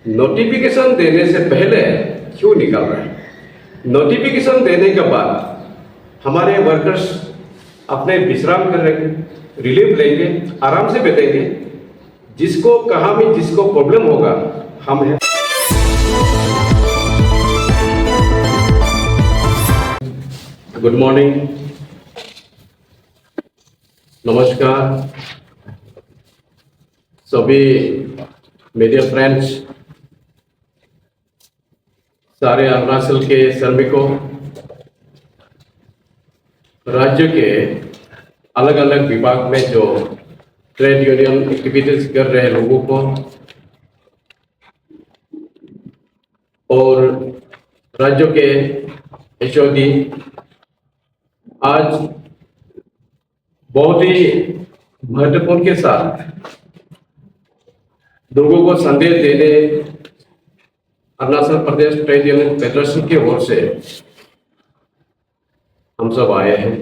Notification देने से पहले क्यों निकाल रहे हैं? नोटिफिकेशन देने के बाद हमारे वर्कर्स अपने विश्राम करेंगे, रिलीफ लेंगे, आराम से बैठेंगे। जिसको कहाँ में जिसको प्रॉब्लम होगा हम हैं। गुड मॉर्निंग, नमस्कार सभी मीडिया फ्रेंड्स, सारे अरुणाचल के श्रमिकों, राज्य के अलग अलग विभाग में जो ट्रेड यूनियन एक्टिविटीज कर रहे लोगों को और राज्यों के एचओडी, आज बहुत ही महत्वपूर्ण के साथ लोगों को संदेश देने Arunachal Pradesh trade union federation की ओर से हम सब आए हैं।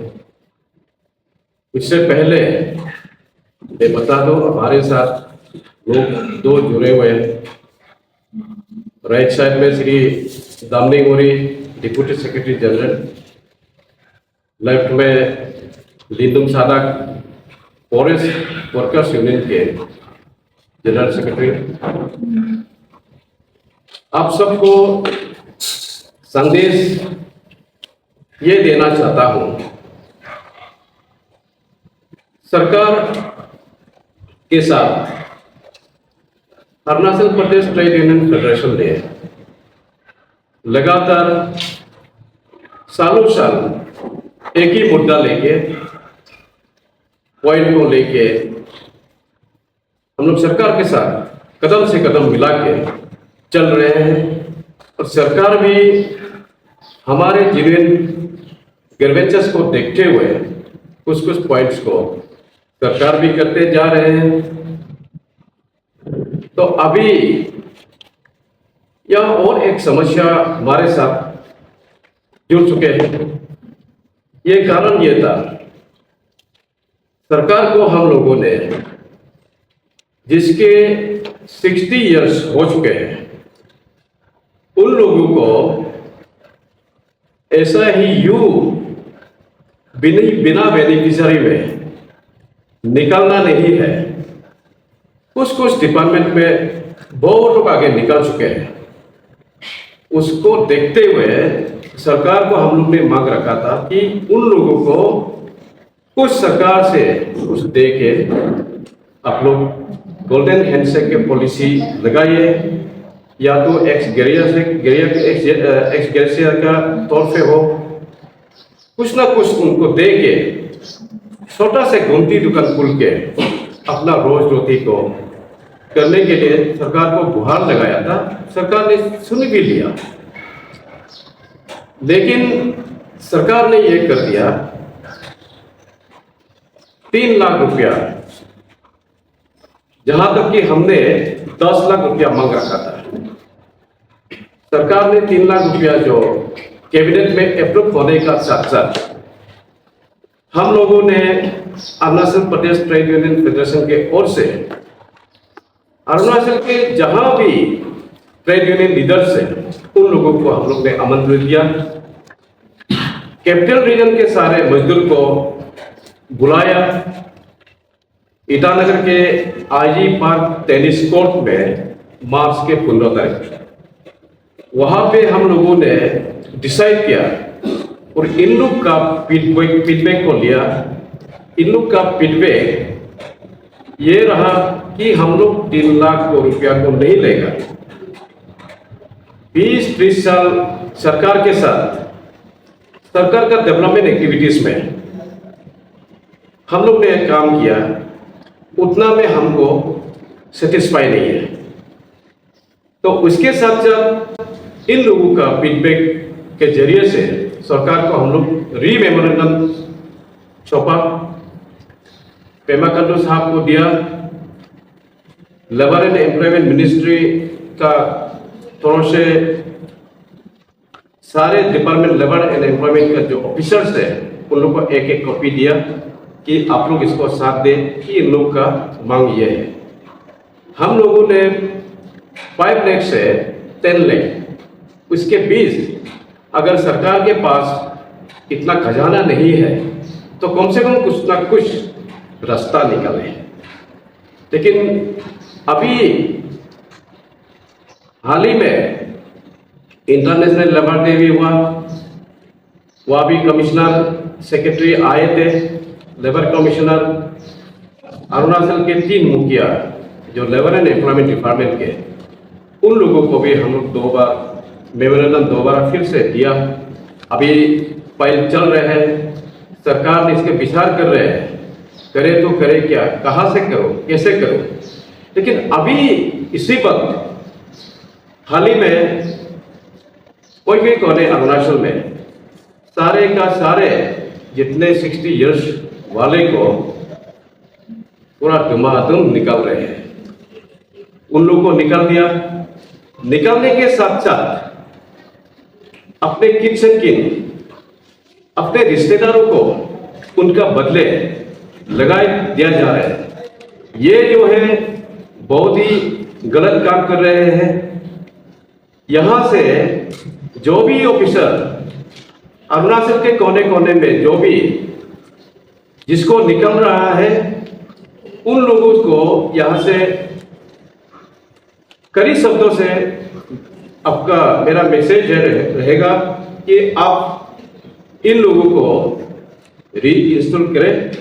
इससे पहले मैं बता दूं, हमारे साथ लोग दो जुड़े हुए हैं। राइट साइड में श्री दामनी मोरी, डिप्यूटी सेक्रेटरी जनरल, लेफ्ट में लिंदुम सादाक, फॉरेस्ट वर्कर्स यूनियन के जनरल सेक्रेटरी। आप सबको संदेश ये देना चाहता हूं, सरकार के साथ Arunachal Pradesh trade union federation ने लगातार सालों साल एक ही मुद्दा लेके, पॉइंट को लेके हम लोग सरकार के साथ कदम से कदम मिला के चल रहे हैं। और सरकार भी हमारे जेन्युइन ग्रीवेंसेस को देखते हुए कुछ कुछ पॉइंट्स को सरकार भी करते जा रहे हैं। तो अभी यह और एक समस्या हमारे साथ जुड़ चुके हैं। ये कारण ये था, सरकार को हम लोगों ने जिसके 60 इयर्स हो चुके हैं उन लोगों को ऐसा ही बिना बेनिफिशियरी में निकालना नहीं है। कुछ डिपार्टमेंट में बहुत लोग आगे निकल चुके हैं। उसको देखते हुए सरकार को हम लोग ने मांग रखा था कि उन लोगों को कुछ सरकार से कुछ दे के आप लोग गोल्डन हैंडशेक के पॉलिसी लगाइए, या तो एक्स ग्रेशिया का तौर पे हो, कुछ ना कुछ उनको दे के छोटा से गोमती दुकान खुल के अपना रोज रोटी को करने के लिए सरकार को गुहार लगाया था। सरकार ने सुन भी लिया, लेकिन सरकार ने ये कर दिया, 3 लाख रुपया, जहां तक कि हमने 10 लाख रुपया मांग रखा था। सरकार ने 3 लाख रुपया जो कैबिनेट में अप्रूव होने का साथ साथ हम लोगों ने Arunachal Pradesh trade union federation के ओर से अरुणाचल के जहां भी ट्रेड यूनियन लीडर्स हैं उन लोगों को हम लोग ने आमंत्रित किया। कैपिटल रीजन के सारे मजदूर को बुलाया। ईटानगर के आईजी पार्क टेनिस कोर्ट में मार्च के 15 तारीख वहां पे हम लोगों ने डिसाइड किया और इन लोग का फीडबैक को लिया। इन लोग का फीडबैक ये रहा कि हम लोग 3 लाख रुपया को नहीं लेगा। 20-30 साल सरकार के साथ, सरकार का डेवलपमेंट एक्टिविटीज में हम लोग ने काम किया, उतना में हमको सेटिस्फाई नहीं है। तो उसके साथ साथ इन लोगों का फीडबैक के जरिए से सरकार को हम लोग रीमेमोरेंडम छापा, पेमा खांडू साहब को दिया। लेबर एंड एम्प्लॉयमेंट मिनिस्ट्री का तरफ से सारे डिपार्टमेंट लेबर एंड एम्प्लॉयमेंट का जो ऑफिसर्स है उन लोग को एक एक कॉपी दिया कि आप लोग इसको साथ दें कि इन लोग का मांग ये है। हम लोगों ने 5 लाख से 10 लाख, उसके बीच अगर सरकार के पास इतना खजाना नहीं है तो कम से कम कुछ ना कुछ रास्ता निकाले। लेकिन अभी हाल ही में इंटरनेशनल लेबर डे भी हुआ, वहाँ भी कमिश्नर सेक्रेटरी आए थे, लेबर कमिश्नर, अरुणाचल के 3 मुखिया जो लेबर एंड एम्प्लॉयमेंट डिपार्टमेंट के, उन लोगों को भी हम लोग 2 बार मेमोरेंडम दोबारा फिर से दिया। अभी फाइल चल रहे हैं, सरकार ने इसके विचार कर रहे हैं, करे तो करे क्या, कहाँ से करो, कैसे करो। लेकिन अभी इसी वक्त हाल ही में कोई कोने अरुणाचल में सारे का सारे जितने 60 इयर्स वाले को पूरा धुमाधुम निकाल रहे हैं। उन लोगों को निकाल दिया, निकालने के साथ साथ अपने किचन की, अपने रिश्तेदारों को उनका बदले लगाए दिया जा रहा है। ये जो है बहुत ही गलत काम कर रहे हैं। यहां से जो भी ऑफिसर अरुणाचल के कोने कोने में जो भी जिसको निकल रहा है, उन लोगों को यहां से कड़ी शब्दों से आपका मेरा मैसेज रहेगा कि आप इन लोगों को री इंस्टॉल करें,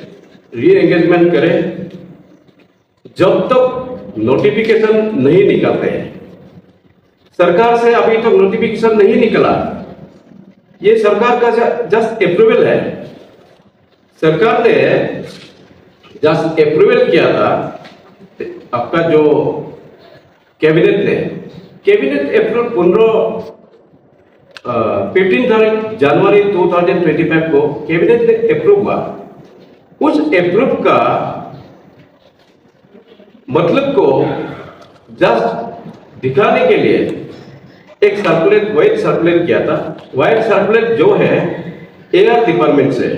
री एंगेजमेंट करें, जब तक नोटिफिकेशन नहीं निकलते हैं। सरकार से अभी तक नोटिफिकेशन नहीं निकला, ये सरकार का जस्ट अप्रूवल है। सरकार ने जस्ट अप्रूवल किया था, आपका जो कैबिनेट अप्रूव 15 जनवरी 2025 को कैबिनेट ने अप्रूव हुआ। उस अप्रूव का मतलब को जस्ट दिखाने के लिए एक सर्कुलेट, वाइट सर्कुलेट किया था। वाइट सर्कुलेट जो है एआर डिपार्टमेंट से,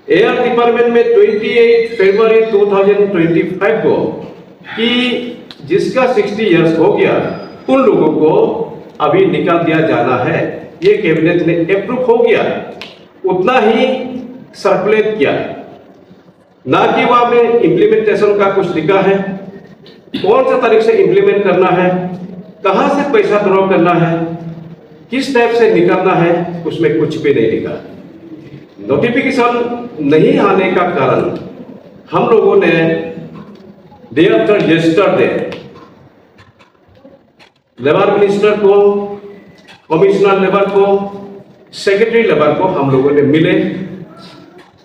एआर डिपार्टमेंट में 28 फरवरी 2025 को कि जिसका 60 इयर्स हो गया उन लोगों को अभी निकाल दिया जाना है। ये कैबिनेट ने अप्रूव हो गया, उतना ही सर्कुलेट किया, ना कि वहां में इंप्लीमेंटेशन का कुछ लिखा है, कौन सा तारीख से इंप्लीमेंट करना है, कहां से पैसा ड्रॉ करना है, किस टाइप से निकालना है, उसमें कुछ भी नहीं लिखा। नोटिफिकेशन नहीं आने का कारण हम लोगों ने day after yesterday labour minister को, कमिश्नर लेबर को, सेक्रेटरी लेबर को हम लोगों ने मिले,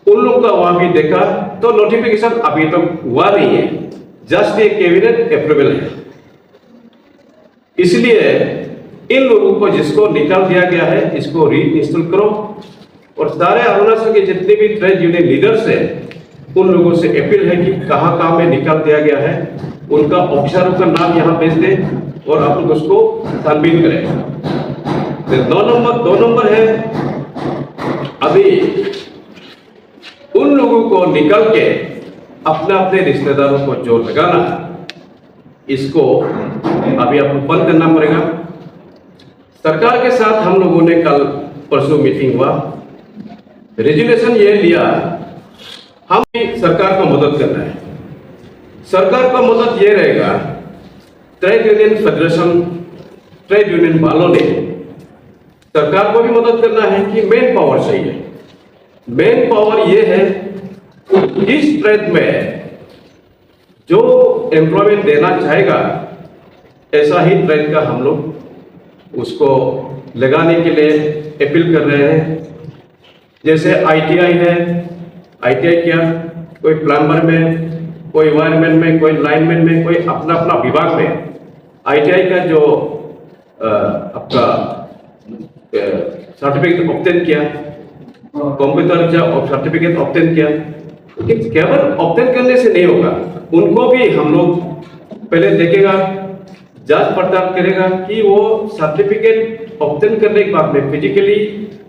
उन लोगों का वहां भी देखा तो नोटिफिकेशन अभी तक हुआ नहीं है, जस्ट ये कैबिनेट अप्रूवल है। इसलिए इन लोगों को जिसको निकाल दिया गया है इसको री इंस्टॉल करो, और सारे अरुणाचल के जितने भी ट्रेड यूनियन लीडर्स हैं उन लोगों से अपील है कि कहां कहां में निकाल दिया गया है, उनका ऑफिसरों का नाम यहां भेज दें और आप लोग उसको छानबीन करें। 2 नंबर है, अभी उन लोगों को निकाल के अपने अपने रिश्तेदारों को जो लगाना है इसको अभी आपको बंद करना पड़ेगा। सरकार के साथ हम लोगों ने कल परसों मीटिंग हुआ, रेजोल्यूशन ये लिया, हम भी सरकार को मदद करना है। सरकार का मदद ये रहेगा, trade union federation, trade union वालों ने सरकार को भी मदद करना है कि मैन पावर चाहिए। मैन पावर ये है इस ट्रेड में जो एम्प्लॉयमेंट देना चाहेगा ऐसा ही ट्रेड का हम लोग उसको लगाने के लिए अपील कर रहे हैं। जैसे आईटीआई है, आईटीआई क्या, कोई प्लम्बर में, कोई वायरमैन में, कोई लाइनमैन में, कोई अपना अपना विभाग में आईटीआई का जो आपका सर्टिफिकेट ऑब्टेन किया, कंप्यूटर का सर्टिफिकेट ऑब्टेन किया। लेकिन केवल ऑब्टेन करने से नहीं होगा, उनको भी हम लोग पहले देखेगा, जांच पड़ताल करेगा कि वो सर्टिफिकेट ऑब्टेन करने के बाद में फिजिकली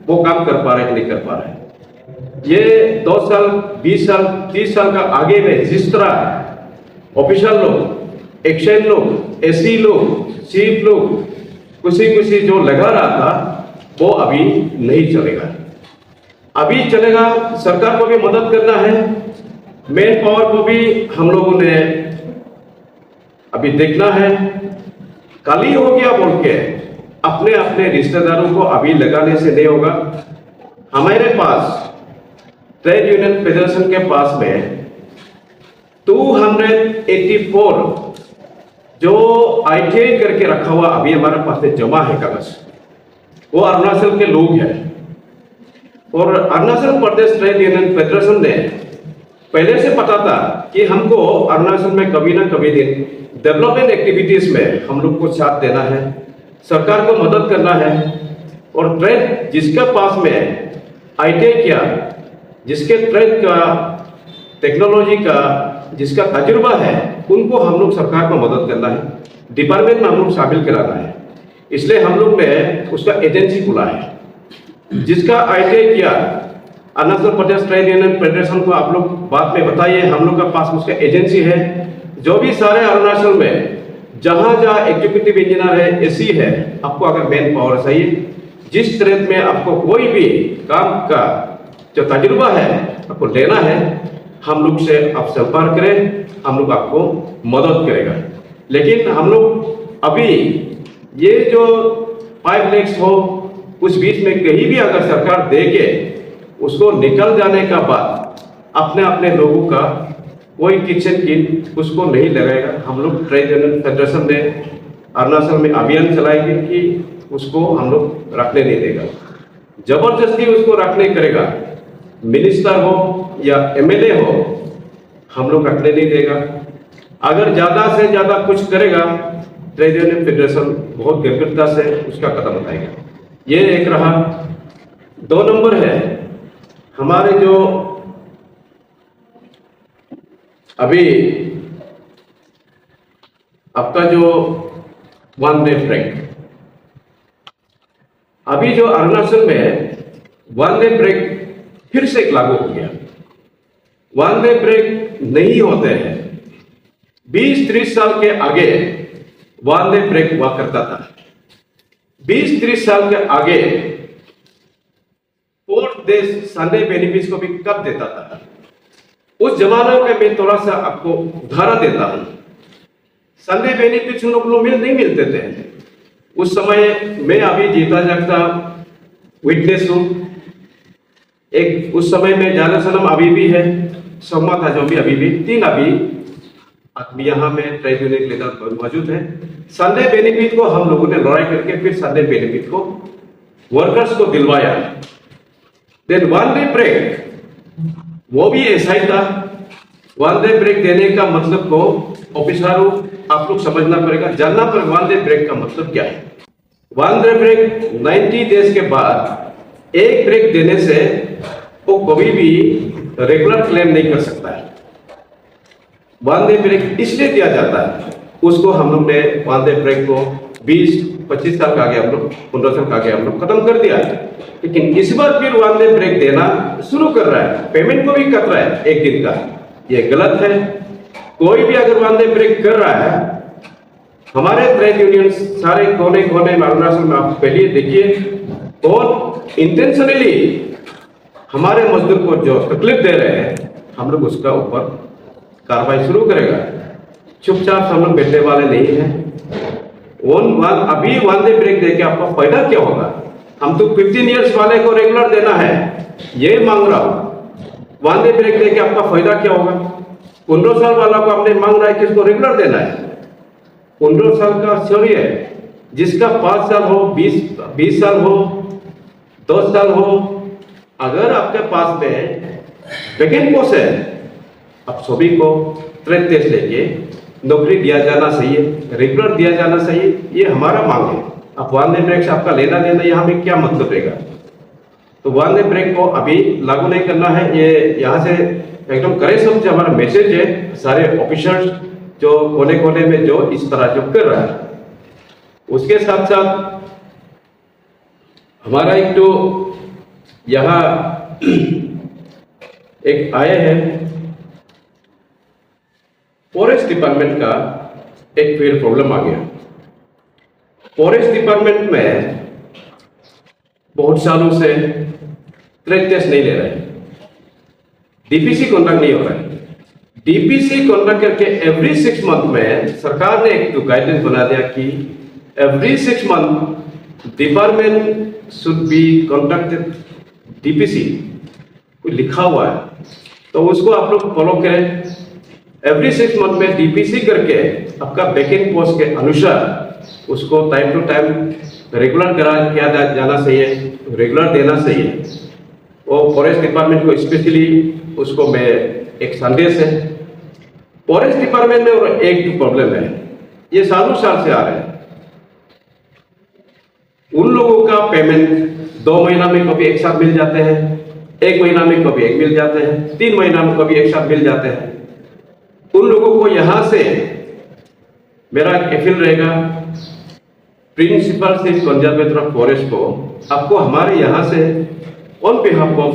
वो काम कर पा रहे हैं नहीं कर पा रहे हैं। ये 2 साल, 20 साल, 30 साल का आगे में जिस तरह ऑफिशियल लोग एक्शन लोग, एसी लोग, चीफ लोग कुछ जो लगा रहा था वो अभी नहीं चलेगा। अभी चलेगा, सरकार को भी मदद करना है, मेन पावर को भी हम लोगों ने अभी देखना है। खाली हो गया बोल के अपने अपने रिश्तेदारों को अभी लगाने से नहीं होगा। हमारे पास ट्रेड यूनियन फेडरेशन के पास में 284 जो ITI करके रखा हुआ अभी हमारे पास में जमा है कागज, वो अरुणाचल के लोग हैं। और Arunachal Pradesh trade union federation ने पहले से पता था कि हमको अरुणाचल में कभी ना कभी दिन डेवलपमेंट एक्टिविटीज में हम लोग को साथ देना है, सरकार को मदद करना है। और ट्रेड जिसके पास में ITI किया, जिसके ट्रेड का टेक्नोलॉजी का जिसका तजुर्बा है, उनको हम लोग सरकार को मदद करना है, डिपार्टमेंट में हम लोग शामिल कराना है। इसलिए हम लोग ने उसका एजेंसी खुला है। जिसका ITI किया Arunachal Pradesh trade union federation को आप लोग बाद में बताइए, हम लोग के पास उसका एजेंसी है। जो भी सारे अरुणाचल में जहां जहां एग्जीक्यूटिव इंजीनियर है, एसी है, आपको अगर मैन पावर चाहिए, जिस तरह में आपको कोई भी काम का जो तजुर्बा है आपको लेना है, हम लोग से आप संपर्क करें, हम लोग आपको मदद करेगा। लेकिन हम लोग अभी ये जो 5 लाख हो, उस बीच में कहीं भी अगर सरकार दे के उसको निकल जाने का बाद अपने अपने लोगों का कोई किचन किट उसको नहीं लगाएगा। हम लोग ट्रेड यूनियन फेडरेशन ने अरुणाचल में अभियान चलाएंगे कि उसको हम लोग रखने नहीं देगा, जबरदस्ती उसको रखने करेगा। मिनिस्टर हो या MLA हो, हम लोग रखने नहीं देगा। अगर ज्यादा से ज्यादा कुछ करेगा, ट्रेड यूनियन फेडरेशन बहुत गंभीरता से उसका कदम उठाएगा। ये एक रहा। 2 नंबर है हमारे जो अभी आपका जो 1 डे ब्रेक, अभी जो अरुणाचल में 1 डे ब्रेक फिर से लागू हो गया। 1 डे ब्रेक नहीं होते हैं। 20-30 साल के आगे 1 डे ब्रेक हुआ करता था। 20-30 साल के आगे 4 डेज संडे बेनिफिट्स को भी कर देता था। उस जमाने में मैं थोड़ा सा आपको उदाहरण देता हूं। संडे बेनिफिट्स उन लोगों को नहीं मिलते थे उस समय। मैं अभी जीता जागता विटनेस हूं। एक उस समय में जाना सनम अभी भी है, सोमा था जो भी अभी भी 3 अभी आदमी यहाँ में ट्रेड यूनियन लीडर मौजूद है। संडे बेनिफिट को हम लोगों ने लड़ाई करके फिर संडे बेनिफिट को वर्कर्स को दिलवाया। देन 1 डे ब्रेक वो भी ऐसा ही था। 1 डे ब्रेक देने का मतलब को ऑफिसरों आप लोग समझना पड़ेगा, जानना पर 1 डे ब्रेक का मतलब क्या है। 1 डे ब्रेक 90 डेज के बाद एक ब्रेक देने से वो कभी भी रेगुलर क्लेम नहीं कर सकता है। 1 डे ब्रेक इसलिए दिया जाता है, उसको हम लोग ने 1 डे ब्रेक को 20-25 साल का आगे हम लोग 15 साल का आगे हम लोग खत्म कर दिया। लेकिन इस बार फिर 1 डे ब्रेक देना शुरू कर रहा है, पेमेंट को भी कट रहा है 1 दिन का। ये गलत है। कोई भी अगर 1 डे ब्रेक कर रहा है, हमारे ट्रेड यूनियन सारे कोने कोने में अरुणाचल में आप पहले देखिए कौन इंटेंशनली हमारे मजदूर को जो तकलीफ दे रहे हैं, हम लोग उसका ऊपर कार्रवाई शुरू करेगा। चुपचाप हम लोग बैठने वाले नहीं है। अभी 1 डे ब्रेक देके आपका फायदा क्या होगा? हम तो 15 इयर्स वाले को रेगुलर देना है, ये मांग रहा हूं। 1 डे ब्रेक देके आपका फायदा क्या होगा? 15 साल वाला को आपने मांग रहा है कि इसको रेगुलर देना है। 15 साल का छोड़िए, जिसका 5 साल हो, 20 साल हो, 10 साल हो, अगर आपके पास में वैकेंट पोस्ट है, आप सभी को ट्रेड टेस्ट लेके नौकरी दिया जाना चाहिए, रेगुलर दिया जाना चाहिए। ये हमारा मांग है। अब 1 डे ब्रेक से आपका लेना देना यहाँ में क्या मतलब रहेगा? तो 1 डे ब्रेक को अभी लागू नहीं करना है। ये यहाँ से एकदम करे समझे हमारा मैसेज है सारे ऑफिसर्स जो कोने कोने में जो इस तरह जो कर रहा है। उसके साथ साथ हमारा एक तो यहाँ एक आए हैं फॉरेस्ट डिपार्टमेंट का एक फिर प्रॉब्लम आ गया। फॉरेस्ट डिपार्टमेंट में बहुत सालों से ट्रेड टेस्ट नहीं ले रहे, डीपीसी कॉन्ट्रैक्ट नहीं हो रहा है। डीपीसी कॉन्ट्रैक्ट करके एवरी 6 मंथ में सरकार ने एक गाइडेंस बना दिया कि every 6 month department should be contracted DPC, कोई लिखा हुआ है, तो उसको आप लोग फॉलो करें। एवरी 6 मंथ में डीपीसी करके आपका बैकिंग पोस्ट के अनुसार उसको टाइम टू टाइम रेगुलर किया जाना चाहिए, रेगुलर देना चाहिए। और फॉरेस्ट डिपार्टमेंट को स्पेशली उसको मैं एक संदेश है। फॉरेस्ट डिपार्टमेंट में और एक प्रॉब्लम है, ये सालों साल से आ रहे हैं। उन लोगों का पेमेंट 2 महीना में कभी एक साथ मिल जाते हैं, 1 महीना में कभी एक मिल जाते हैं, 3 महीना में कभी एक साथ मिल जाते हैं। उन लोगों को यहां से मेरा अपील रहेगा, principal chief conservator of forest को, आपको हमारे यहाँ से on behalf of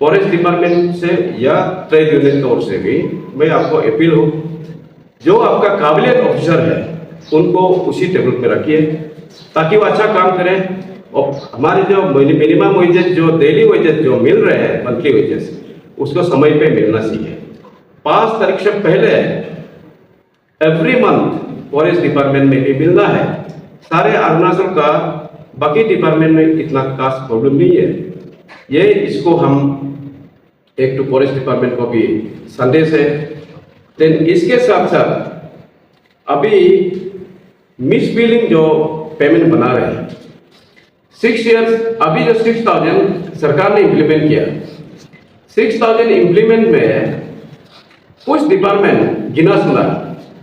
forest department से या ट्रेड यूनियन की ओर से भी मैं आपको अपील हूँ, जो आपका काबिलियत ऑफिसर है उनको उसी टेबल पे रखिए ताकि वो अच्छा काम करें। और हमारे जो मिनिमम वेजेस, जो डेली वेजेस जो मिल रहे हैं, मंथली वेजेस, उसको समय पे मिलना चाहिए। 5 तारीख से पहले एवरी मंथ फॉरेस्ट डिपार्टमेंट में भी मिलना है। सारे अरुणाचल का बाकी डिपार्टमेंट में इतना खास प्रॉब्लम नहीं है। ये इसको हम एक तो फॉरेस्ट डिपार्टमेंट को भी संदेश है। देन इसके साथ साथ अभी मिस बिलिंग जो पेमेंट बना रहे हैं 6 इयर्स, अभी जो 6000 सरकार ने इम्प्लीमेंट किया, 6000 इम्प्लीमेंट में कुछ डिपार्टमेंट गिना सुना,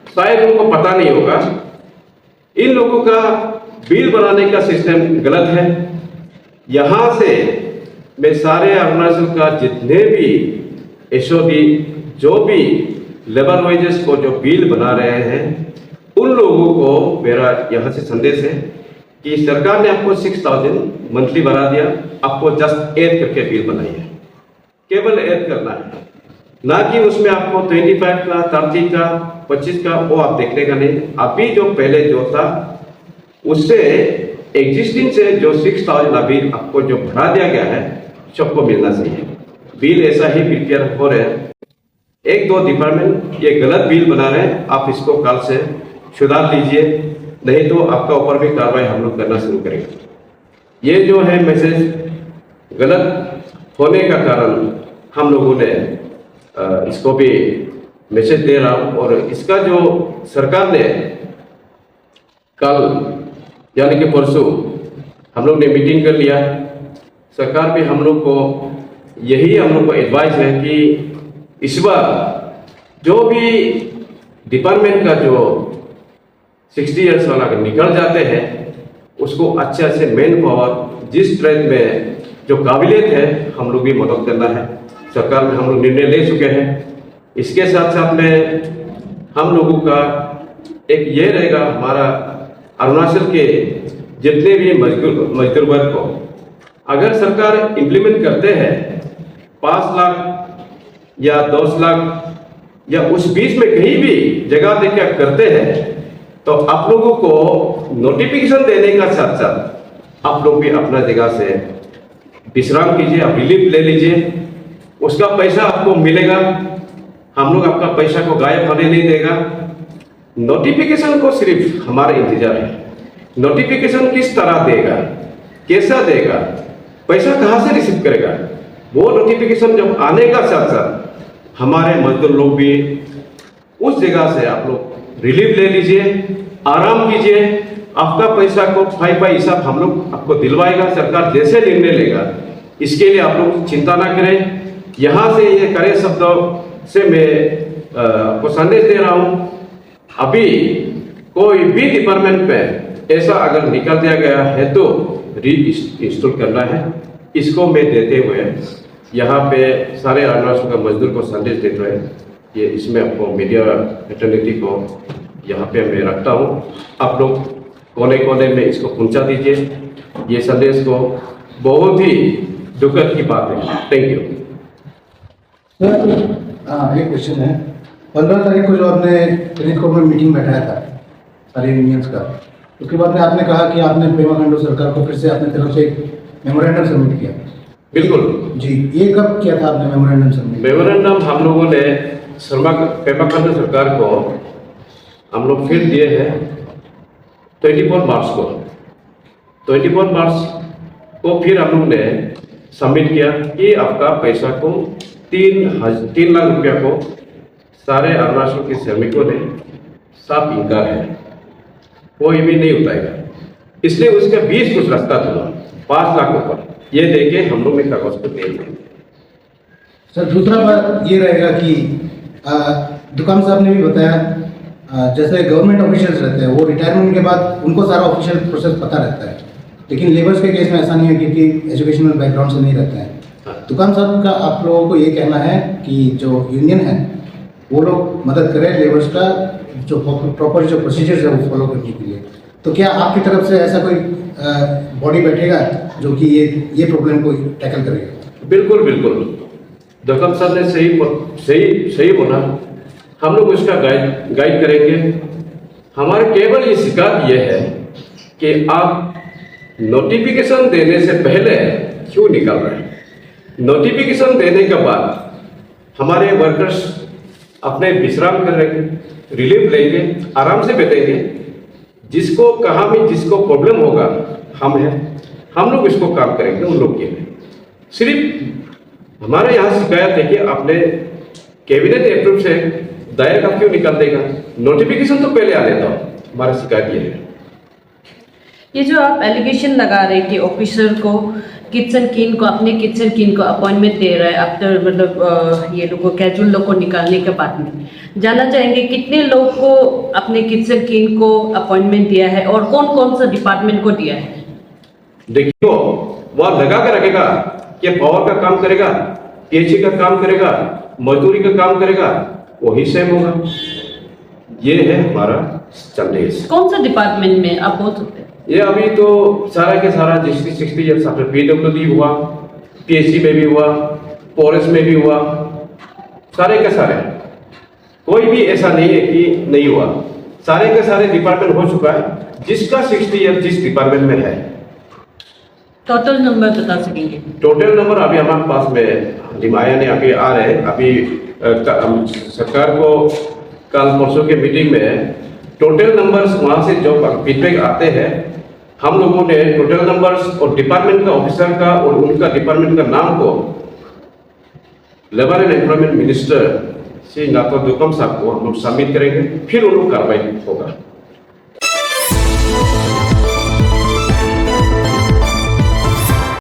शायद उनको पता नहीं होगा, इन लोगों का बिल बनाने का सिस्टम गलत है। यहां से मैं सारे अरुणाचल का जितने भी एसओडी, जो भी लेबर वेजेस को जो बिल बना रहे हैं, उन लोगों को मेरा यहाँ से संदेश है कि सरकार ने आपको 6000 मंथली बना दिया, आपको जस्ट ऐड करके बिल बनाइए, केवल ऐड करना है, ना कि उसमें आपको 25 का, 30 का, 25 का वो आप देखने का नहीं। अभी जो पहले जो था उससे एग्जिस्टिंग से जो 6000 अभी आपको जो बढ़ा दिया गया है, सबको मिलना चाहिए। बिल ऐसा ही प्रिपेयर हो रहे हैं, 1-2 डिपार्टमेंट ये गलत बिल बना रहे हैं, आप इसको कल से सुधार लीजिए, नहीं तो आपका ऊपर भी कार्रवाई हम लोग करना शुरू करेंगे। ये जो है मैसेज गलत होने का कारण हम लोगों ने इसको भी मैसेज दे रहा हूँ। और इसका जो सरकार ने कल यानी कि परसों हम लोग ने मीटिंग कर लिया, सरकार भी हम लोग को यही हम लोग को एडवाइस है कि इस बार जो भी डिपार्टमेंट का जो 60 इयर्स वाला अगर निकल जाते हैं, उसको अच्छे से मैन पावर जिस ट्रेड में जो काबिलियत है हम लोग भी मदद करना है। सरकार में हम लोग निर्णय ले चुके हैं। इसके साथ साथ में हम लोगों का एक ये रहेगा, हमारा अरुणाचल के जितने भी मजदूर वर्ग को अगर सरकार इम्प्लीमेंट करते हैं 5 लाख या 10 लाख या उस बीच में कहीं भी जगह देकर करते हैं, तो आप लोगों को नोटिफिकेशन देने का साथ साथ आप लोग भी अपना जगह से विश्राम कीजिए, आप रिलीफ ले लीजिए, उसका पैसा आपको मिलेगा। हम लोग आपका पैसा को गायब होने नहीं देगा। नोटिफिकेशन को सिर्फ हमारा इंतजार है, नोटिफिकेशन किस तरह देगा, कैसा देगा, पैसा कहाँ से रिसीव करेगा, वो नोटिफिकेशन जब आने का साथ साथ हमारे मजदूर लोग भी उस जगह से आप लोग रिलीफ ले लीजिए, आराम कीजिए। आपका पैसा को फाई हिसाब हम लोग आपको दिलवाएगा, सरकार जैसे निर्णय लेगा इसके लिए आप लोग चिंता ना करें। यहाँ से ये कड़े शब्दों से मैं आपको संदेश दे रहा हूँ, अभी कोई भी डिपार्टमेंट पे ऐसा अगर निकल दिया गया है तो री इंस्टॉल करना है। इसको मैं देते हुए यहाँ पे सारे अरुणाचल का मजदूर को संदेश देते हुए ये इसमें आपको मीडिया फ्रेटर्निटी को यहाँ पे मैं रखता हूँ। आप लोग कोने कोने में इसको पहुँचा दीजिए, ये संदेश को। बहुत ही दुखद की बात है। Thank you. एक क्वेश्चन है, 15 तारीख को जो आपने टेलीकॉम में मीटिंग बैठाया था, सारी यूनियंस का। उसके बाद में आपने कहा कि आपने पेमा खांडू सरकार को फिर से अपने तरफ से एक मेमोरेंडम सबमिट किया। बिल्कुल जी, ये कब किया था आपने मेमोरेंडम सबमिट? मेमोरेंडम हम लोगों ने पेमा खांडू सरकार को हम लोग फिर दिए हैं 24 मार्च को। 24 मार्च को फिर हम लोग ने सबमिट किया कि आपका पैसा को 3 लाख रुपया को सारे अरुणाचल के श्रमिकों ने साफ इनकार है, कोई भी नहीं उठाएगा। इसलिए उसका 20 कुछ रास्ता था 5 लाख ऊपर, ये देके हम लोग ने कागज को दे दिया। सर दूसरा बात ये रहेगा कि दुकान साहब ने भी बताया, जैसे गवर्नमेंट ऑफिशियल्स रहते हैं वो रिटायरमेंट के बाद उनको सारा ऑफिशियल प्रोसेस पता रहता है, लेकिन लेबर्स के केस में ऐसा नहीं है क्योंकि एजुकेशनल बैकग्राउंड से नहीं रहते हैं। दुकान साहब का आप लोगों को ये कहना है कि जो यूनियन है वो लोग मदद करें लेबर्स का जो प्रॉपर जो प्रोसीजर्स है वो फॉलो करने के लिए। तो क्या आपकी तरफ से ऐसा कोई बॉडी बैठेगा जो कि ये प्रॉब्लम को टैकल करेगा? बिल्कुल बिल्कुल, दुकान साहब ने सही बोला। हम लोग उसका गाइड करेंगे। हमारे केवल ये शिकायत ये है कि आप नोटिफिकेशन देने से पहले क्यों निकाल रहे हैं? नोटिफिकेशन देने के बाद हमारे वर्कर्स अपने विश्राम करेंगे, रिलीफ लेंगे, आराम से बैठेंगे। जिसको कहाँ में जिसको प्रॉब्लम होगा हम हैं, हम लोग इसको काम करेंगे उन लोग के लिए। सिर्फ हमारे यहाँ शिकायत है कि आपने कैबिनेट अप्रूव से दायर का क्यों निकाल देगा? नोटिफिकेशन तो पहले आ देता हो। हमारा शिकायत ये है। ये जो आप एलिगेशन लगा रहे हैं कि ऑफिसर को किचन किन को अपने किचन किन को अपॉइंटमेंट दे रहा है आफ्टर मतलब ये लोगों कैजुअल लोग को निकालने के बाद में, जानना चाहेंगे कितने लोग को अपने किचन किन को अपॉइंटमेंट दिया है और कौन कौन सा डिपार्टमेंट को दिया है? देखियो वह लगा कर रखेगा कि पावर का काम करेगा, पीएचई का काम करेगा, मजदूरी का काम करेगा, वही सेम होगा। ये है हमारा संदेश। कौन सा डिपार्टमेंट में आप बोल सकते हैं? ये अभी तो सारा के सारा जिसकी 60 ईयर्स आफ्टर पीडब्ल्यूडी हुआ, पीएचसी में भी हुआ, फॉरेस्ट में भी हुआ, सारे के सारे, कोई भी ऐसा नहीं है कि नहीं हुआ। सारे के सारे डिपार्टमेंट हो चुका है। जिसका 60 ईयर जिस डिपार्टमेंट में है। टोटल नंबर बता सकेंगे? टोटल नंबर अभी हमारे पास में रिमाया ने अभी आ रहे हैं। अभी सरकार को कल परसों के मीटिंग में टोटल नंबर्स वहाँ से जो फीडबैक आते हैं, हम लोगों ने टोटल नंबर्स और डिपार्टमेंट का ऑफिसर का और उनका डिपार्टमेंट का नाम को labour and employment minister Shri नातो दुकम साहब को हम लोग सबमिट करेंगे, फिर उन लोग कार्रवाई होगा।